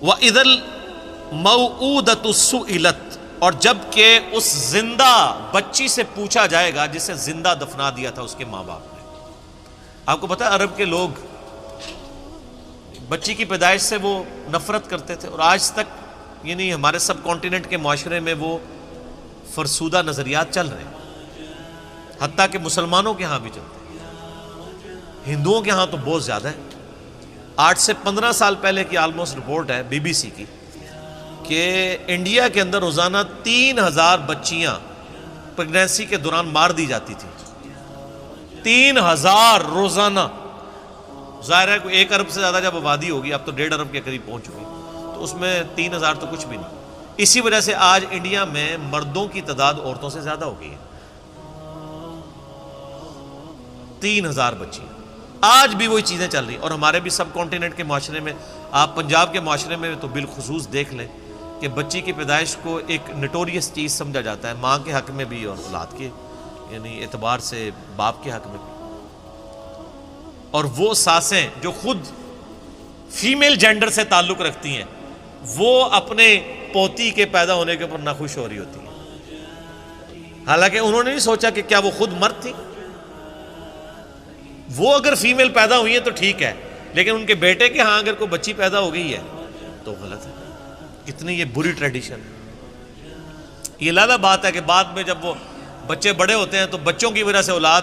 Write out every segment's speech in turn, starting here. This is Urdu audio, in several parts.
وَإِذَا الْمَوْعُودَةُ سُئِلَتْ، اور جب کہ اس زندہ بچی سے پوچھا جائے گا جسے زندہ دفنا دیا تھا اس کے ماں باپ نے۔ آپ کو پتہ ہے عرب کے لوگ بچی کی پیدائش سے وہ نفرت کرتے تھے، اور آج تک یعنی ہمارے سب کانٹیننٹ کے معاشرے میں وہ فرسودہ نظریات چل رہے ہیں، حتیٰ کہ مسلمانوں کے ہاں بھی چلتے ہیں، ہندوؤں کے ہاں تو بہت زیادہ ہے۔ 8 سے 15 سال پہلے کی آلموسٹ رپورٹ ہے BBC کی کہ انڈیا کے اندر روزانہ 3000 بچیاں پریگنینسی کے دوران مار دی جاتی تھی۔ 3000 روزانہ۔ ظاہر ہے کہ 1 ارب سے زیادہ جب آبادی ہوگی، اب تو 1.5 ارب کے قریب پہنچ چکی، تو اس میں 3000 تو کچھ بھی نہیں۔ اسی وجہ سے آج انڈیا میں مردوں کی تعداد عورتوں سے زیادہ ہو گئی ہے۔ 3000 بچیاں، آج بھی وہی چیزیں چل رہی ہیں۔ اور ہمارے بھی سب کانٹیننٹ کے معاشرے میں، آپ پنجاب کے معاشرے میں تو بالخصوص دیکھ لیں کہ بچی کی پیدائش کو ایک نٹوریس چیز سمجھا جاتا ہے، ماں کے حق میں بھی اور اولاد کے یعنی اعتبار سے باپ کے حق میں بھی۔ اور وہ ساسیں جو خود فیمیل جینڈر سے تعلق رکھتی ہیں، وہ اپنے پوتی کے پیدا ہونے کے اوپر ناخوش ہو رہی ہوتی ہیں، حالانکہ انہوں نے نہیں سوچا کہ کیا وہ خود مرد تھی۔ وہ اگر فیمیل پیدا ہوئی ہیں تو ٹھیک ہے، لیکن ان کے بیٹے کے ہاں اگر کوئی بچی پیدا ہو گئی ہے تو غلط ہے۔ کتنی یہ بری ٹریڈیشن ہے۔ یہ علیحدہ بات ہے کہ بعد میں جب وہ بچے بڑے ہوتے ہیں تو بچوں کی وجہ سے اولاد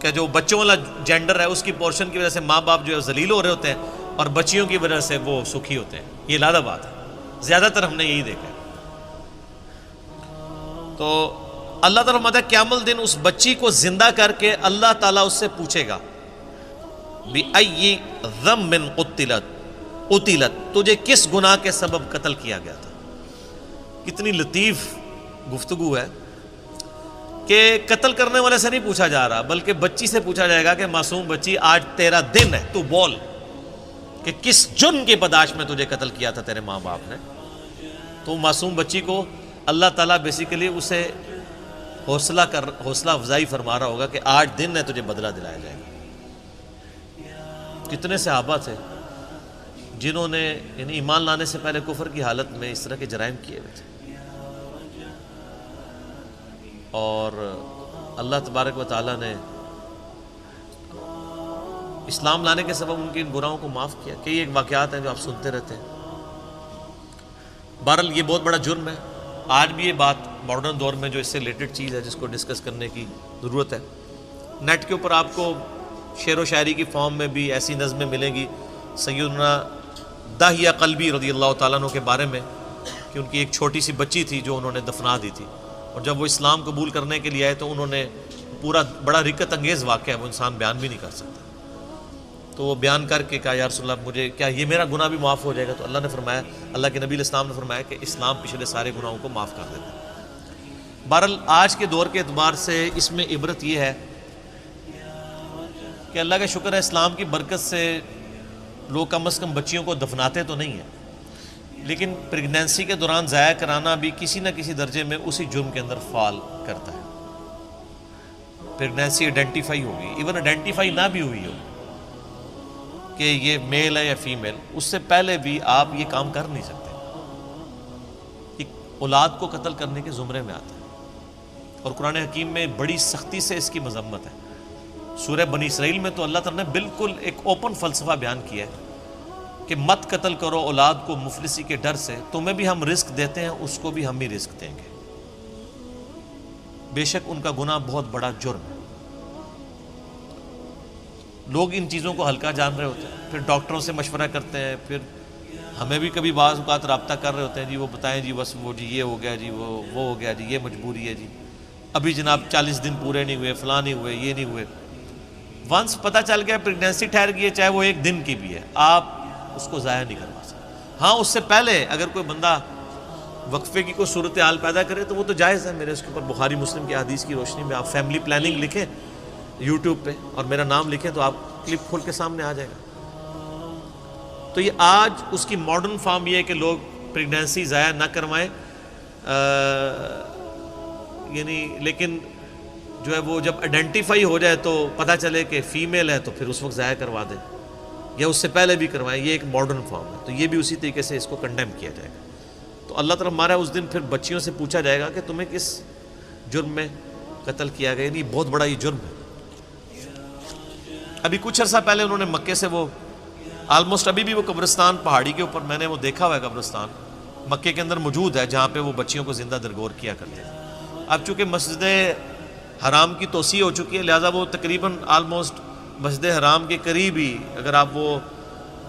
کا جو بچوں والا جینڈر ہے اس کی پورشن کی وجہ سے ماں باپ جو ہے ذلیل ہو رہے ہوتے ہیں، اور بچیوں کی وجہ سے وہ سکھی ہوتے ہیں۔ یہ علیحدہ بات ہے، زیادہ تر ہم نے یہی دیکھا ہے۔ تو اللہ تعالیٰ فرماتا ہے قیامت دن اس بچی کو زندہ کر کے اللہ تعالیٰ اس سے پوچھے گا بِأَيِّ ذَنبٍ قُتِلَتْ، تجھے کس گناہ کے سبب قتل کیا گیا تھا۔ کتنی لطیف گفتگو ہے کہ قتل کرنے والے سے نہیں پوچھا جا رہا، بلکہ بچی سے پوچھا جائے گا کہ معصوم بچی آج تیرا دن ہے، تو بول کہ کس جرم کی پاداش میں تجھے قتل کیا تھا تیرے ماں باپ نے۔ تو معصوم بچی کو اللہ تعالیٰ بیسیکلی اسے حوصلہ افزائی فرما رہا ہوگا کہ آج دن ہے، تجھے بدلہ دلایا جائے گا۔ کتنے صحابہ تھے جنہوں نے یعنی ایمان لانے سے پہلے کفر کی حالت میں اس طرح کے جرائم کیے ہوئے تھے، اور اللہ تبارک و تعالیٰ نے اسلام لانے کے سبب ان کے ان گناہوں کو معاف کیا۔ کئی ایک واقعات ہیں جو آپ سنتے رہتے ہیں۔ بہرحال یہ بہت بڑا جرم ہے۔ آج بھی یہ بات ماڈرن دور میں جو اس سے ریلیٹڈ چیز ہے جس کو ڈسکس کرنے کی ضرورت ہے۔ نیٹ کے اوپر آپ کو شعر و شاعری کی فارم میں بھی ایسی نظمیں ملیں گی سیدنا داہیہ قلبی رضی اللہ تعالیٰ عنہ کے بارے میں، کہ ان کی ایک چھوٹی سی بچی تھی جو انہوں نے دفنا دی تھی، اور جب وہ اسلام قبول کرنے کے لیے آئے تو انہوں نے پورا بڑا رکت انگیز واقعہ ہے، وہ انسان بیان بھی نہیں کر سکتا، تو وہ بیان کر کے کہا یا رسول اللہ مجھے کیا یہ میرا گناہ بھی معاف ہو جائے گا؟ تو اللہ نے فرمایا، اللہ کے نبی علیہ السلام نے فرمایا کہ اسلام پچھلے سارے گناہوں کو معاف کر دیتا ہے۔ بہرحال آج کے دور کے اعتبار سے اس میں عبرت یہ ہے کہ اللہ کا شکر ہے اسلام کی برکت سے لوگ کم از کم بچیوں کو دفناتے تو نہیں ہیں، لیکن پریگنینسی کے دوران ضائع کرانا بھی کسی نہ کسی درجے میں اسی جرم کے اندر فال کرتا ہے۔ پریگنینسی آئیڈینٹیفائی ہوگی، ایون آئیڈینٹیفائی نہ بھی ہوئی ہو کہ یہ میل ہے یا فیمیل، اس سے پہلے بھی آپ یہ کام کر نہیں سکتے۔ ایک اولاد کو قتل کرنے کے زمرے میں آتا ہے، اور قرآن حکیم میں بڑی سختی سے اس کی مذمت ہے۔ سورہ بنی اسرائیل میں تو اللہ تعالیٰ نے بالکل ایک اوپن فلسفہ بیان کیا ہے کہ مت قتل کرو اولاد کو مفلسی کے ڈر سے، تمہیں بھی ہم رزق دیتے ہیں، اس کو بھی ہم ہی رزق دیں گے۔ بے شک ان کا گناہ بہت بڑا جرم ہے۔ لوگ ان چیزوں کو ہلکا جان رہے ہوتے ہیں، پھر ڈاکٹروں سے مشورہ کرتے ہیں، پھر ہمیں بھی کبھی بعض اوقات رابطہ کر رہے ہوتے ہیں، جی وہ بتائیں جی بس وہ جی یہ ہو گیا جی وہ ہو گیا جی یہ مجبوری ہے جی ابھی جناب 40 دن پورے نہیں ہوئے، فلاں نہیں ہوئے، یہ نہیں ہوئے۔ ونس پتہ چل گیا پریگنینسی ٹھہر گئی ہے، چاہے وہ 1 دن کی بھی ہے، آپ اس کو ضائع نہیں کروا سکتے۔ ہاں اس سے پہلے اگر کوئی بندہ وقفے کی کوئی صورتحال پیدا کرے تو وہ تو جائز ہے، میرے اس کے اوپر بخاری مسلم کی حدیث کی روشنی میں آپ فیملی پلاننگ لکھیں یوٹیوب پہ اور میرا نام لکھیں تو آپ کلپ کھول کے سامنے آ جائے گا۔ تو یہ آج اس کی ماڈرن فارم یہ ہے کہ لوگ پریگنینسی ضائع نہ کروائیں، یعنی لیکن جو ہے وہ جب آئیڈینٹیفائی ہو جائے تو پتہ چلے کہ فیمیل ہے تو پھر اس وقت ضائع کروا دیں۔ یا اس سے پہلے بھی کروائیں، یہ ایک ماڈرن فارم ہے، تو یہ بھی اسی طریقے سے اس کو کنڈیم کیا جائے گا۔ تو اللہ تعالیٰ ہمارا اس دن پھر بچیوں سے پوچھا جائے گا کہ تمہیں کس جرم میں قتل کیا گیا، یعنی بہت بڑا یہ جرم ہے۔ ابھی کچھ عرصہ پہلے انہوں نے مکے سے وہ آلموسٹ ابھی بھی وہ قبرستان پہاڑی کے اوپر، میں نے وہ دیکھا ہوا ہے قبرستان مکے کے اندر موجود ہے، جہاں پہ وہ بچیوں کو زندہ درگور کیا کرتے ہیں۔ اب چونکہ مسجد حرام کی توسیع ہو چکی ہے، لہٰذا وہ تقریباً آلموسٹ مسجد حرام کے قریب ہی، اگر آپ وہ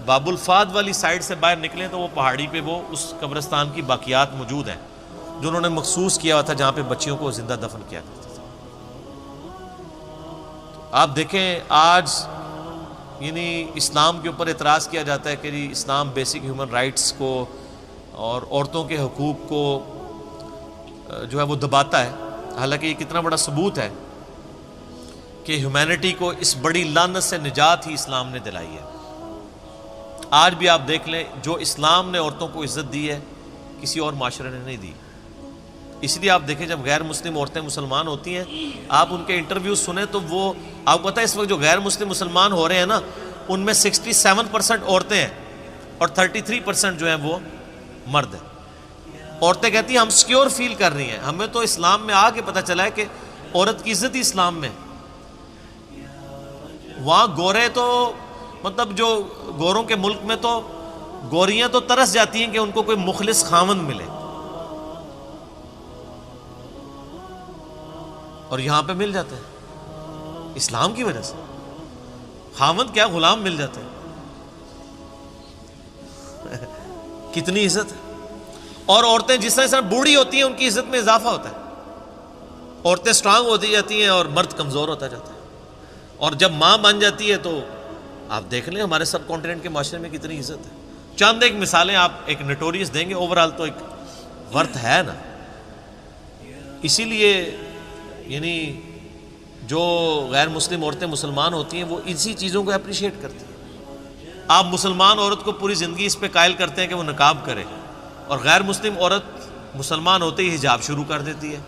باب الفاد والی سائڈ سے باہر نکلیں تو وہ پہاڑی پہ وہ اس قبرستان کی باقیات موجود ہیں جو انہوں نے مخصوص کیا ہوا تھا، جہاں پہ بچیوں کو زندہ دفن کیا کرتے تھے۔ آپ دیکھیں آج یعنی اسلام کے اوپر اعتراض کیا جاتا ہے کہ جی اسلام بیسک ہیومن رائٹس کو اور عورتوں کے حقوق کو جو ہے وہ دباتا ہے، حالانکہ یہ کتنا بڑا ثبوت ہے کہ ہیومینٹی کو اس بڑی لعنت سے نجات ہی اسلام نے دلائی ہے۔ آج بھی آپ دیکھ لیں، جو اسلام نے عورتوں کو عزت دی ہے کسی اور معاشرے نے نہیں دی۔ اس لیے آپ دیکھیں جب غیر مسلم عورتیں مسلمان ہوتی ہیں، آپ ان کے انٹرویو سنیں تو وہ آپ کو پتہ ہے اس وقت جو غیر مسلم مسلمان ہو رہے ہیں نا، ان میں 67% عورتیں ہیں اور 33% جو ہیں وہ مرد ہیں۔ عورتیں کہتی ہیں ہم سیکیور فیل کر رہی ہیں، ہمیں تو اسلام میں آ کے پتہ چلا ہے کہ عورت کی عزت ہی اسلام میں۔ وہاں گورے تو مطلب جو گوروں کے ملک میں تو گوریاں تو ترس جاتی ہیں کہ ان کو کوئی مخلص خاوند ملے، اور یہاں پہ مل جاتا ہے اسلام کی وجہ سے۔ خاوند کیا غلام مل جاتے ہیں۔ کتنی عزت ہے۔ اور عورتیں جس طرح بوڑھی ہوتی ہیں ان کی عزت میں اضافہ ہوتا ہے، عورتیں سٹرانگ ہوتی جاتی ہیں اور مرد کمزور ہوتا جاتا ہے، اور جب ماں بن جاتی ہے تو آپ دیکھ لیں ہمارے سب کانٹیننٹ کے معاشرے میں کتنی عزت ہے۔ چند ایک مثالیں آپ ایک نوٹوریس دیں گے، اوورال تو ایک ورتھ ہے نا۔ اسی لیے یعنی جو غیر مسلم عورتیں مسلمان ہوتی ہیں وہ اسی چیزوں کو اپریشیٹ کرتی ہیں۔ آپ مسلمان عورت کو پوری زندگی اس پہ قائل کرتے ہیں کہ وہ نقاب کرے، اور غیر مسلم عورت مسلمان ہوتے ہی حجاب شروع کر دیتی ہے،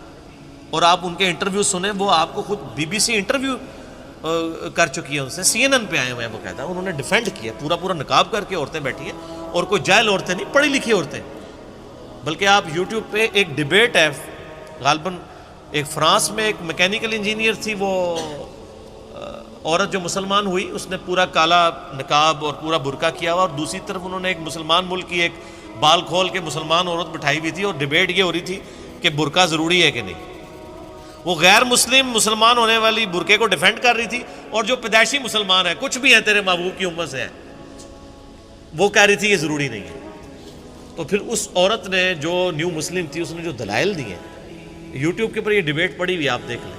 اور آپ ان کے انٹرویو سنیں، وہ آپ کو خود BBC انٹرویو کر چکی ہے، ان سے CNN پہ آئے ہوئے ہیں، وہ کہتا ہے انہوں نے ڈیفینڈ کیا پورا نقاب کر کے عورتیں بیٹھی ہیں، اور کوئی جاہل عورتیں نہیں، پڑھی لکھی عورتیں۔ بلکہ آپ یوٹیوب پہ ایک ڈیبیٹ ہے، غالباً ایک فرانس میں ایک میکینیکل انجینئر تھی، وہ عورت جو مسلمان ہوئی اس نے پورا کالا نقاب اور پورا برقع کیا ہوا، اور دوسری طرف انہوں نے ایک مسلمان ملک کی ایک بال کھول کے مسلمان عورت بٹھائی ہوئی تھی، اور ڈیبیٹ یہ ہو رہی تھی کہ برقع ضروری ہے کہ نہیں۔ وہ غیر مسلم مسلمان ہونے والی برقعے کو ڈیفینڈ کر رہی تھی، اور جو پیدائشی مسلمان ہے کچھ بھی ہے تیرے محبوب کی امت سے ہے، وہ کہہ رہی تھی یہ ضروری نہیں ہے۔ تو پھر اس عورت نے جو نیو مسلم تھی اس نے جو دلائل دیے، یوٹیوب کے اوپر یہ ڈیبیٹ پڑی ہوئی آپ دیکھ لیں،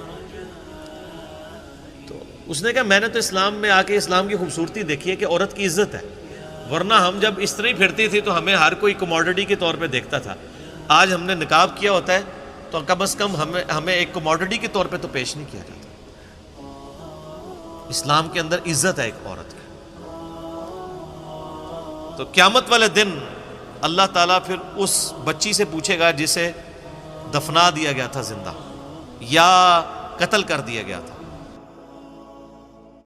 تو اس نے کہا میں نے تو اسلام میں آ کے اسلام کی خوبصورتی دیکھی ہے کہ عورت کی عزت ہے، ورنہ ہم جب اس طرح ہی پھرتی تھی تو ہمیں ہر کوئی کموڈٹی کے طور پہ دیکھتا تھا۔ آج ہم نے نقاب کیا ہوتا ہے تو کم از کم ہمیں ایک کموڈٹی کے طور پہ تو پیش نہیں کیا جاتا۔ اسلام کے اندر عزت ہے ایک عورت کی۔ تو قیامت والے دن اللہ تعالیٰ پھر اس بچی سے پوچھے گا جسے دفنا دیا گیا تھا زندہ یا قتل کر دیا گیا تھا،